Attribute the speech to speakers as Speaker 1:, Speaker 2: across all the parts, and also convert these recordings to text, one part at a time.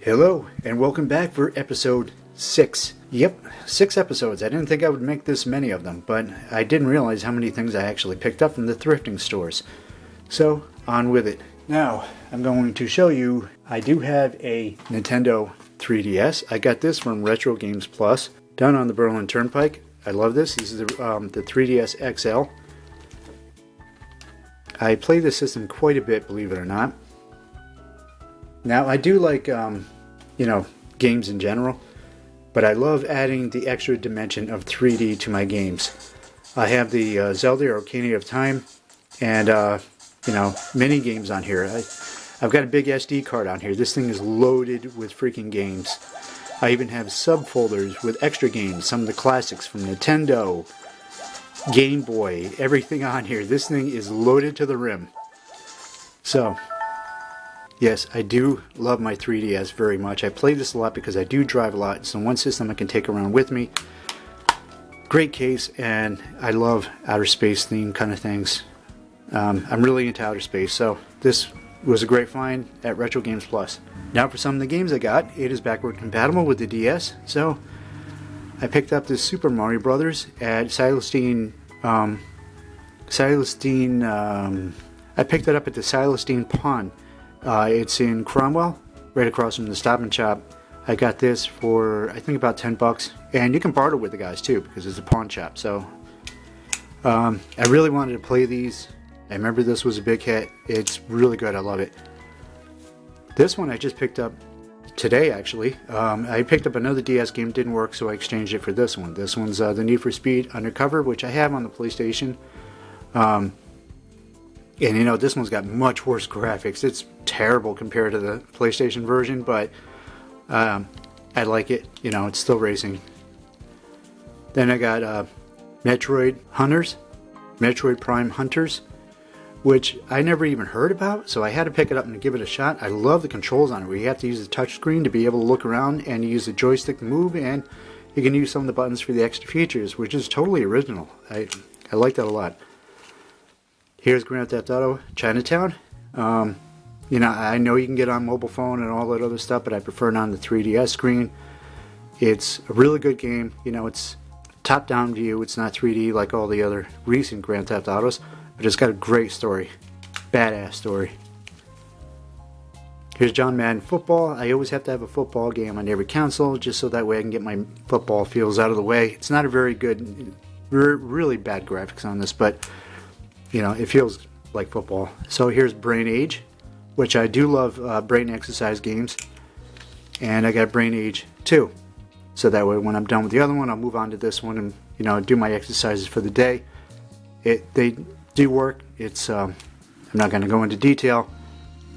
Speaker 1: Hello, and welcome back for episode 6. Yep, 6 episodes. I didn't think I would make this many of them, but I didn't realize how many things I actually picked up from the thrifting stores. So, on with it. Now, I'm going to show you, I do have a Nintendo 3DS. I got this from Retro Games Plus, down on the Berlin Turnpike. I love this. This is the 3DS XL. I play this system quite a bit, believe it or not. Now, I do like, games in general, but I love adding the extra dimension of 3D to my games. I have the Zelda Ocarina of Time and, mini games on here. I've got a big SD card on here. This thing is loaded with freaking games. I even have subfolders with extra games, some of the classics from Nintendo, Game Boy, everything on here. This thing is loaded to the rim. So, yes, I do love my 3DS very much. I play this a lot because I do drive a lot. It's the one system I can take around with me. Great case, and I love outer space theme kind of things. I'm really into outer space, so this was a great find at Retro Games Plus. Now for some of the games I got, it is backward compatible with the DS, so I picked up this Super Mario Brothers at Celestine. I picked it up at the Celestine Pawn. It's in Cromwell, right across from the Stop and Shop. I got this for, I think, about $10, and you can barter with the guys too because it's a pawn shop. So I really wanted to play these. I remember this was a big hit. It's really good. I love it. This one I just picked up today, actually. I picked up another DS game, didn't work, so I exchanged it for this one. This one's the Need for Speed Undercover, which I have on the PlayStation. And this one's got much worse graphics. It's terrible compared to the PlayStation version, but I like it. It's still racing. Then I got Metroid Prime Hunters, which I never even heard about, so I had to pick it up and give it a shot. I love the controls on it, where you have to use the touch screen to be able to look around, and you use the joystick to move, and you can use some of the buttons for the extra features, which is totally original. I like that a lot. Here's Grand Theft Auto Chinatown. I know you can get on mobile phone and all that other stuff, but I prefer it on the 3DS screen. It's a really good game. It's top-down view. It's not 3D like all the other recent Grand Theft Autos, but it's got a great story. Badass story. Here's John Madden Football. I always have to have a football game on every console, just so that way I can get my football feels out of the way. It's not a very good, really bad graphics on this, but it feels like football. So here's Brain Age, which I do love brain exercise games. And I got Brain Age 2. So that way when I'm done with the other one, I'll move on to this one and, do my exercises for the day. They do work. It's I'm not going to go into detail.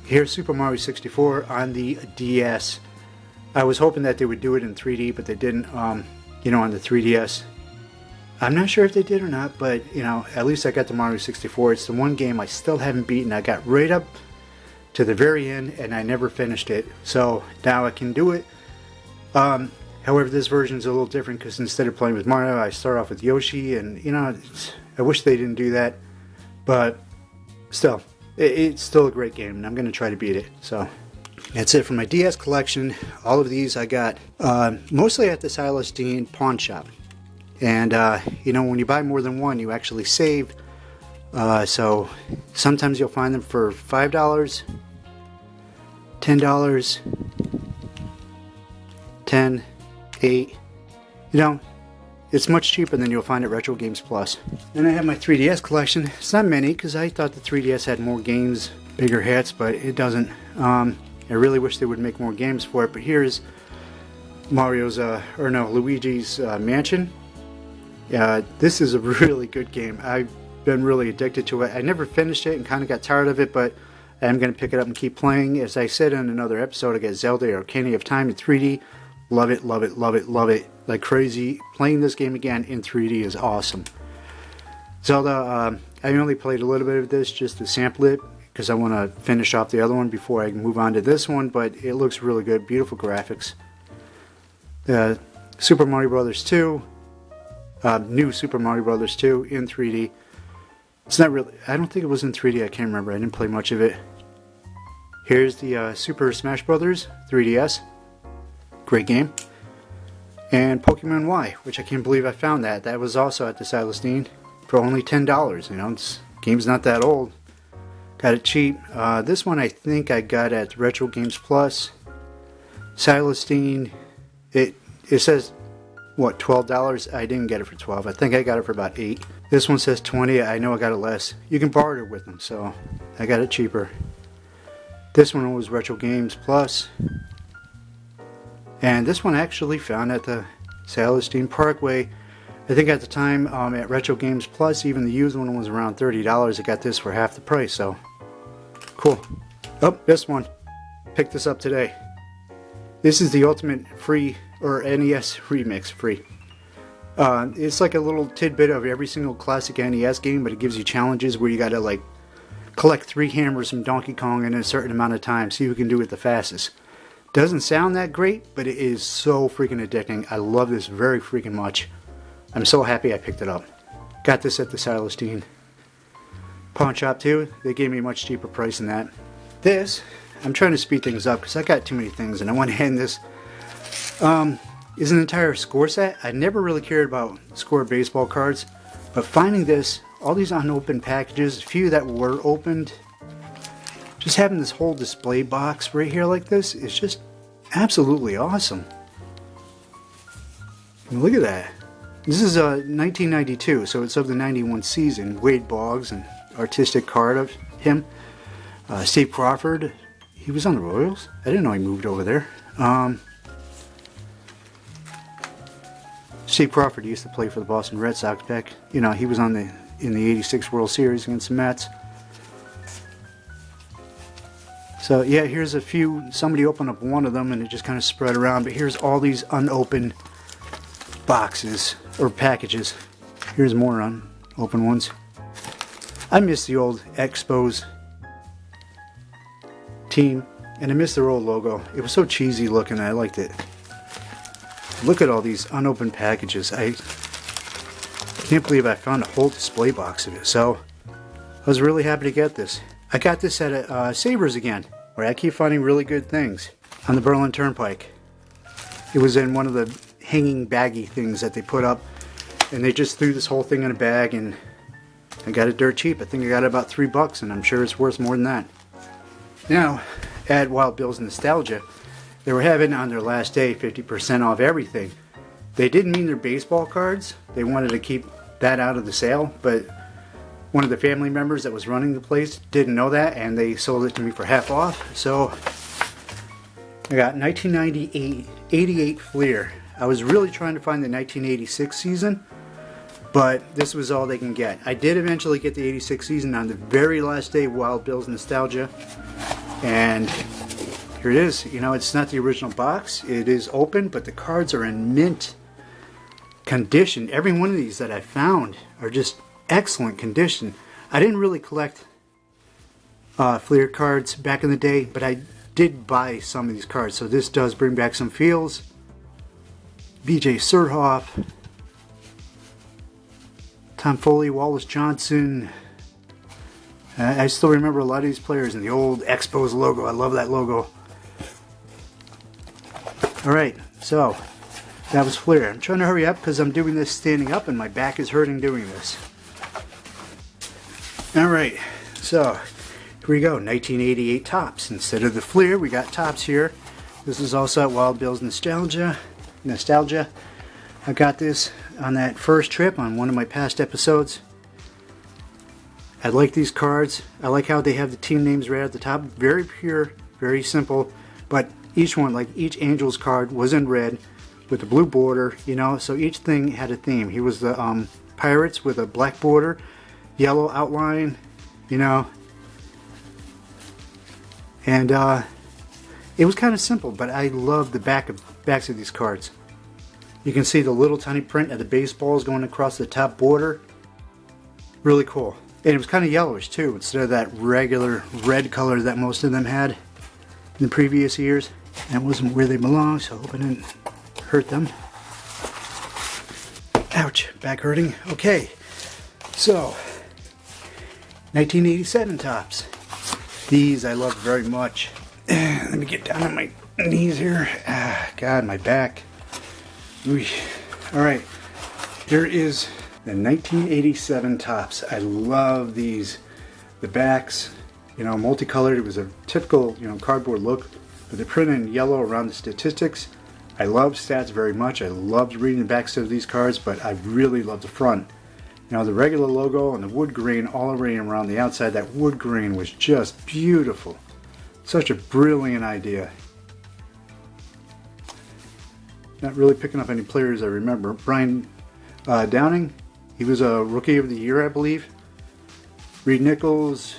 Speaker 1: Here's Super Mario 64 on the DS. I was hoping that they would do it in 3D, but they didn't, on the 3DS. I'm not sure if they did or not, but, at least I got the Mario 64. It's the one game I still haven't beaten. I got right up to the very end, and I never finished it. So, now I can do it. However, this version is a little different, because instead of playing with Mario, I start off with Yoshi, and, I wish they didn't do that. But, still, it's still a great game, and I'm going to try to beat it. So, that's it for my DS collection. All of these I got mostly at the Celestine Pawn Shop. And, when you buy more than one, you actually save. So sometimes you'll find them for $5, $10, $10, $8. It's much cheaper than you'll find at Retro Games Plus. Then I have my 3DS collection. It's not many, because I thought the 3DS had more games, bigger hits, but it doesn't. I really wish they would make more games for it. But here's Luigi's Mansion. This is a really good game. I've been really addicted to it. I never finished it and kind of got tired of it, but I'm going to pick it up and keep playing. As I said in another episode, I got Zelda Ocarina of Time in 3D. Love it, love it, love it, love it. Like crazy. Playing this game again in 3D is awesome. Zelda, I only played a little bit of this just to sample it, because I want to finish off the other one before I move on to this one, but it looks really good. Beautiful graphics. Super Mario Brothers 2. New Super Mario Brothers 2 in 3D. It's not really, I don't think it was in 3D, I can't remember, I didn't play much of it. Here's the Super Smash Brothers 3DS. Great game. And Pokemon Y, which I can't believe I found that. That was also at the Celestine for only $10. You know, this game's not that old. Got it cheap. This one I think I got at Retro Games Plus. Celestine. It says, what, $12? I didn't get it for 12. I think I got it for about 8. This one says 20. I know I got it less. You can barter with them, so I got it cheaper. This one was Retro Games Plus. And this one I actually found at the Celestine Parkway. I think at the time at Retro Games Plus, even the used one was around $30. I got this for half the price, so cool. Oh, this one. Picked this up today. This is the Ultimate Free, or NES Remix Free. It's like a little tidbit of every single classic NES game, but it gives you challenges where you gotta like collect 3 hammers from Donkey Kong in a certain amount of time, see who can do it the fastest. Doesn't sound that great, but it is so freaking addicting. I love this very freaking much. I'm so happy I picked it up. Got this at the Celestine pawn shop too. They gave me a much cheaper price than that. This, I'm trying to speed things up because I got too many things and I want to end this. Is an entire score set. I never really cared about score baseball cards, but finding this, all these unopened packages, a few that were opened, just having this whole display box right here like this is just absolutely awesome. And look at that. This is 1992, so it's of the 91 season. Wade Boggs, an artistic card of him. Steve Crawford, he was on the Royals. I didn't know he moved over there. Steve Crawford used to play for the Boston Red Sox back. You know, he was in the '86 World Series against the Mets. So yeah, here's a few. Somebody opened up one of them and it just kind of spread around. But here's all these unopened boxes or packages. Here's more unopened ones. I miss the old Expos team, and I miss their old logo. It was so cheesy looking. I liked it. Look at all these unopened packages. I can't believe I found a whole display box of it. So I was really happy to get this. I got this at Sabres again, where I keep finding really good things on the Berlin Turnpike. It was in one of the hanging baggy things that they put up, and they just threw this whole thing in a bag, and I got it dirt cheap. I think I got it about $3, and I'm sure it's worth more than that. Now, at Wild Bill's Nostalgia, they were having on their last day 50% off everything. They didn't mean their baseball cards. They wanted to keep that out of the sale, but one of the family members that was running the place didn't know that, and they sold it to me for half off. So I got 1988 Fleer. I was really trying to find the 1986 season, but this was all they can get. I did eventually get the 86 season on the very last day of Wild Bill's Nostalgia, and here it is. You know, it's not the original box. It is open, but the cards are in mint condition. Every one of these that I found are just excellent condition. I didn't really collect Fleer cards back in the day, but I did buy some of these cards, so this does bring back some feels. BJ Surhoff, Tom Foley, Wallace Johnson. I still remember a lot of these players and the old Expos logo. I love that logo. Alright, so that was Fleer. I'm trying to hurry up because I'm doing this standing up and my back is hurting doing this. Alright, so here we go. 1988 Topps. Instead of the Fleer, we got Topps here. This is also at Wild Bill's Nostalgia. I got this on that first trip on one of my past episodes. I like these cards. I like how they have the team names right at the top. Very pure, very simple, but each one, like each Angels card, was in red with a blue border, you know, so each thing had a theme. He was the Pirates with a black border, yellow outline, you know, and it was kind of simple, but I love the backs of these cards. You can see the little tiny print of the baseballs going across the top border. Really cool. And it was kind of yellowish too, instead of that regular red color that most of them had in the previous years. That wasn't where they belonged, so I hope I didn't hurt them. Ouch, back hurting. Okay, so 1987 Topps. These I love very much. Let me get down on my knees here. Ah, God, my back. Ooh. All right, here is the 1987 Topps. I love these. The backs, you know, multicolored. It was a typical, you know, cardboard look, but they're printed in yellow around the statistics. I love stats very much. I loved reading the backs of these cards, but I really love the front. You know, the regular logo and the wood grain all around the outside. That wood grain was just beautiful. Such a brilliant idea. Not really picking up any players I remember. Brian Downing, he was a Rookie of the Year, I believe. Reed Nichols.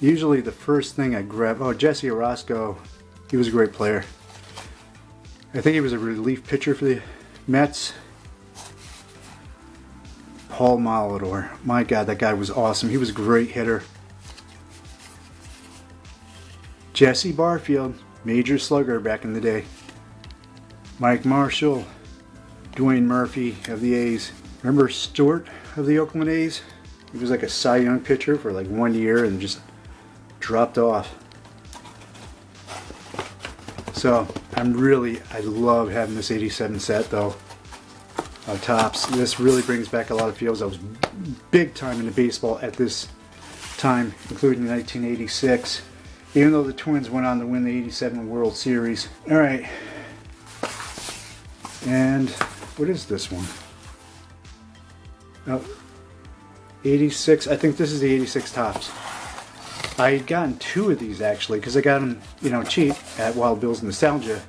Speaker 1: Usually the first thing I grab, oh, Jesse Orosco, he was a great player. I think he was a relief pitcher for the Mets. Paul Molitor, my God, that guy was awesome. He was a great hitter. Jesse Barfield, major slugger back in the day. Mike Marshall, Dwayne Murphy of the A's. Remember Stewart of the Oakland A's? He was like a Cy Young pitcher for like 1 year and just dropped off. So I love having this 87 set though. Topps. This really brings back a lot of feels. I was big time into baseball at this time, including 1986. Even though the Twins went on to win the 87 World Series. All right. And what is this one? Oh, 86. I think this is the 86 Topps. I had gotten 2 of these actually because I got them, you know, cheap at Wild Bill's Nostalgia.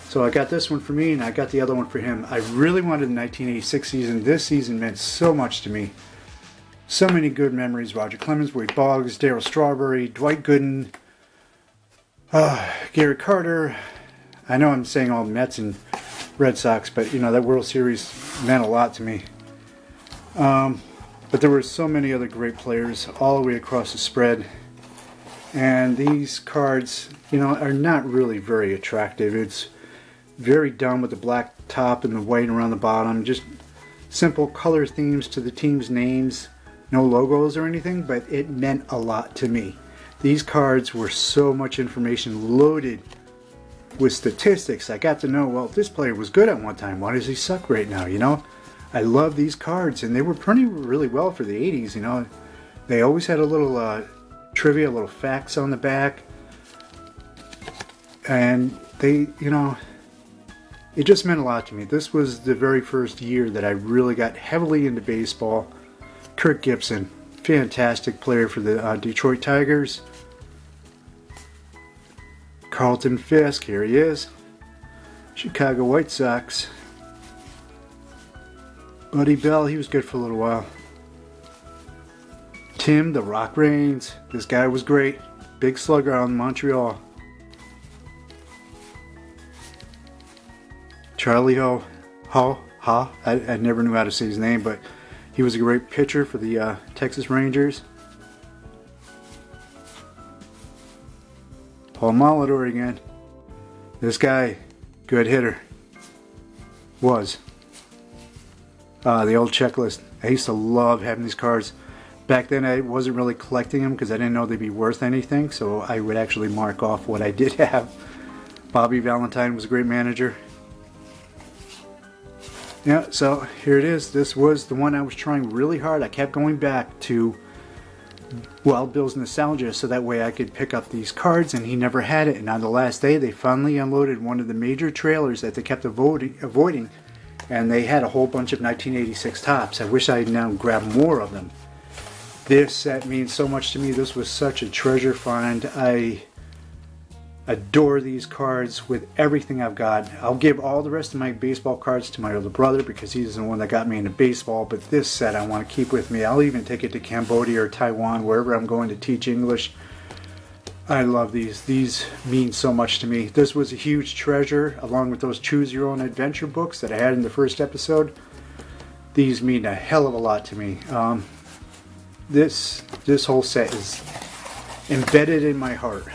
Speaker 1: So I got this one for me and I got the other one for him. I really wanted the 1986 season. This season meant so much to me. So many good memories. Roger Clemens, Wade Boggs, Darryl Strawberry, Dwight Gooden, Gary Carter. I know I'm saying all Mets and Red Sox, but you know, that World Series meant a lot to me. But there were so many other great players all the way across the spread. And these cards, you know, are not really very attractive. It's very dumb with the black top and the white around the bottom. Just simple color themes to the team's names. No logos or anything, but it meant a lot to me. These cards were so much information loaded with statistics. I got to know, well, this player was good at one time. Why does he suck right now, you know? I love these cards, and they were printed really well for the 80s, you know. They always had a little trivia, little facts on the back. And they, you know, it just meant a lot to me. This was the very first year that I really got heavily into baseball. Kirk Gibson, fantastic player for the Detroit Tigers. Carlton Fisk, here he is. Chicago White Sox. Buddy Bell, he was good for a little while. Tim the Rock Reigns, this guy was great. Big slugger out in Montreal. Charlie I never knew how to say his name, but he was a great pitcher for the Texas Rangers. Paul Molitor again. This guy, good hitter. Was. The old checklist. I used to love having these cards. Back then I wasn't really collecting them because I didn't know they'd be worth anything, so I would actually mark off what I did have. Bobby Valentine was a great manager. Yeah, so here it is. This was the one I was trying really hard. I kept going back to Wild Bill's Nostalgia so that way I could pick up these cards, and he never had it. And on the last day they finally unloaded one of the major trailers that they kept avoiding, and they had a whole bunch of 1986 Topps. I wish I had now grabbed more of them. This set means so much to me. This was such a treasure find. I adore these cards with everything I've got. I'll give all the rest of my baseball cards to my older brother because he's the one that got me into baseball, but this set I want to keep with me. I'll even take it to Cambodia or Taiwan, wherever I'm going to teach English. I love these. These mean so much to me. This was a huge treasure, along with those Choose Your Own Adventure books that I had in the first episode. These mean a hell of a lot to me. This whole set is embedded in my heart.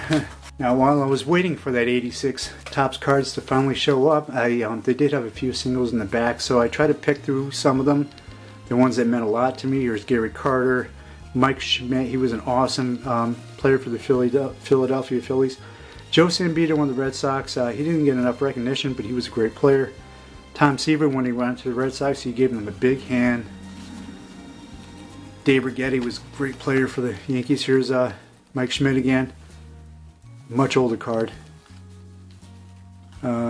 Speaker 1: Now, while I was waiting for that 86 Topps cards to finally show up, they did have a few singles in the back, so I tried to pick through some of them. The ones that meant a lot to me. Here's Gary Carter, Mike Schmidt, he was an awesome player for the Philadelphia Phillies. Joe Sambito on the Red Sox, he didn't get enough recognition, but he was a great player. Tom Seaver, when he went to the Red Sox, he gave them a big hand. Dave Righetti was a great player for the Yankees. Here's Mike Schmidt again. Much older card.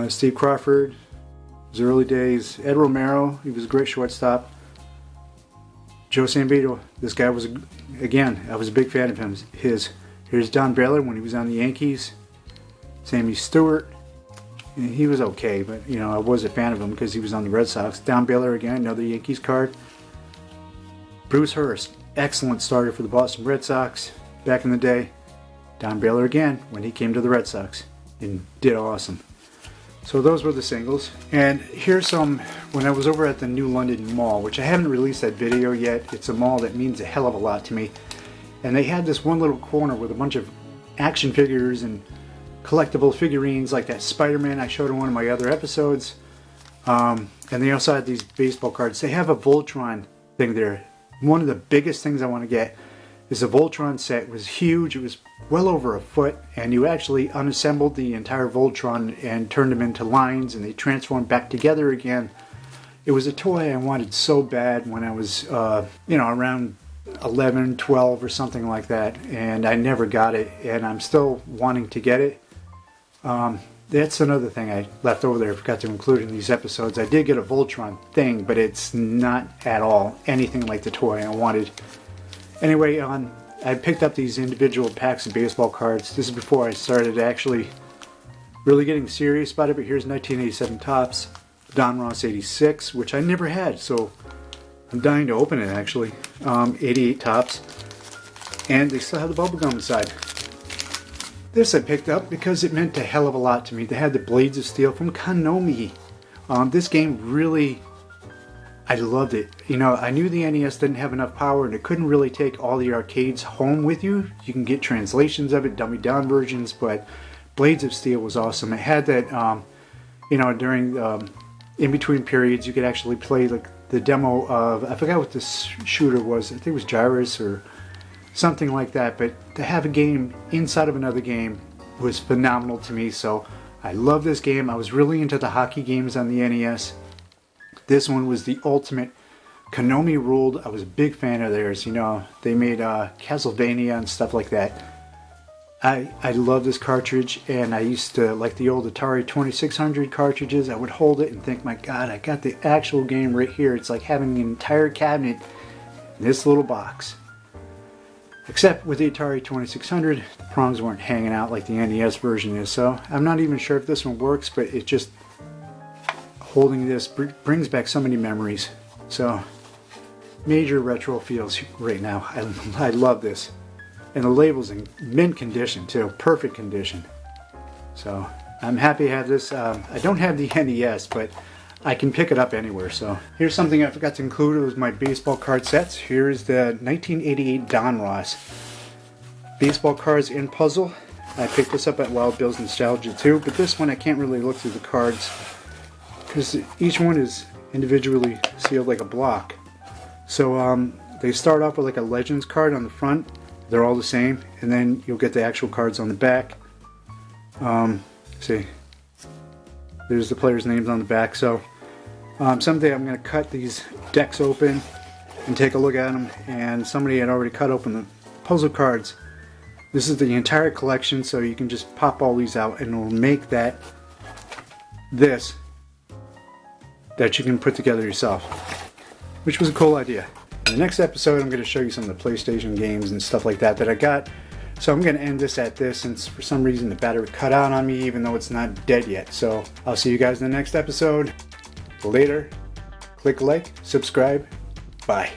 Speaker 1: Steve Crawford, his early days. Ed Romero, he was a great shortstop. Joe Sambito, this guy was, again, I was a big fan of him. Here's Don Baylor when he was on the Yankees. Sammy Stewart, he was okay, but I was a fan of him because he was on the Red Sox. Don Baylor again, another Yankees card. Bruce Hurst, excellent starter for the Boston Red Sox back in the day. Don Baylor again when he came to the Red Sox and did awesome. So those were the singles. And here's some when I was over at the New London Mall, which I haven't released that video yet. It's a mall that means a hell of a lot to me. And they had this one little corner with a bunch of action figures and collectible figurines like that Spider-Man I showed in one of my other episodes. And they also had these baseball cards. They have a Voltron thing there. One of the biggest things I want to get is the Voltron set. It was huge. It was well over a foot, and you actually unassembled the entire Voltron and turned them into lines, and they transformed back together again. It was a toy I wanted so bad when I was, around 11, 12 or something like that, and I never got it, and I'm still wanting to get it. That's another thing I left over there, I forgot to include in these episodes. I did get a Voltron thing, but it's not at all anything like the toy I wanted. Anyway, I picked up these individual packs of baseball cards. This is before I started actually really getting serious about it, but here's 1987 Topps, Donruss 86, which I never had, so I'm dying to open it actually. 88 Topps, and they still have the bubble gum inside. This I picked up because it meant a hell of a lot to me. They had the Blades of Steel from Konami. This game really, I loved it. I knew the NES didn't have enough power and it couldn't really take all the arcades home with you. You can get translations of it, dummy down versions, but Blades of Steel was awesome. It had that, during in between periods, you could actually play like the demo of, I forgot what this shooter was. I think it was Gyrus or something like that, but to have a game inside of another game was phenomenal to me. So I love this game. I was really into the hockey games on the NES. This one was the ultimate. Konami ruled. I was a big fan of theirs. They made Castlevania and stuff like that. I love this cartridge, and I used to like the old Atari 2600 cartridges. I would hold it and think, my God, I got the actual game right here. It's like having an entire cabinet in this little box. Except with the Atari 2600, the prongs weren't hanging out like the NES version is, so I'm not even sure if this one works, but it just, holding this brings back so many memories. So, major retro feels right now. I love this. And the label's in mint condition too, perfect condition. So, I'm happy to have this. I don't have the NES, but I can pick it up anywhere. So here's something I forgot to include. It was my baseball card sets. Here's the 1988 Donruss baseball cards in puzzle. I picked this up at Wild Bill's Nostalgia too, but this one I can't really look through the cards because each one is individually sealed like a block. So they start off with like a Legends card on the front. They're all the same, and then you'll get the actual cards on the back. See, there's the players' names on the back. So someday I'm going to cut these decks open and take a look at them, and somebody had already cut open the puzzle cards. This is the entire collection, so you can just pop all these out and it'll make that you can put together yourself, which was a cool idea. In the next episode I'm going to show you some of the PlayStation games and stuff like that I got. So I'm going to end this at this, since for some reason the battery cut out on me even though it's not dead yet. So I'll see you guys in the next episode. Later. Click like, subscribe. Bye.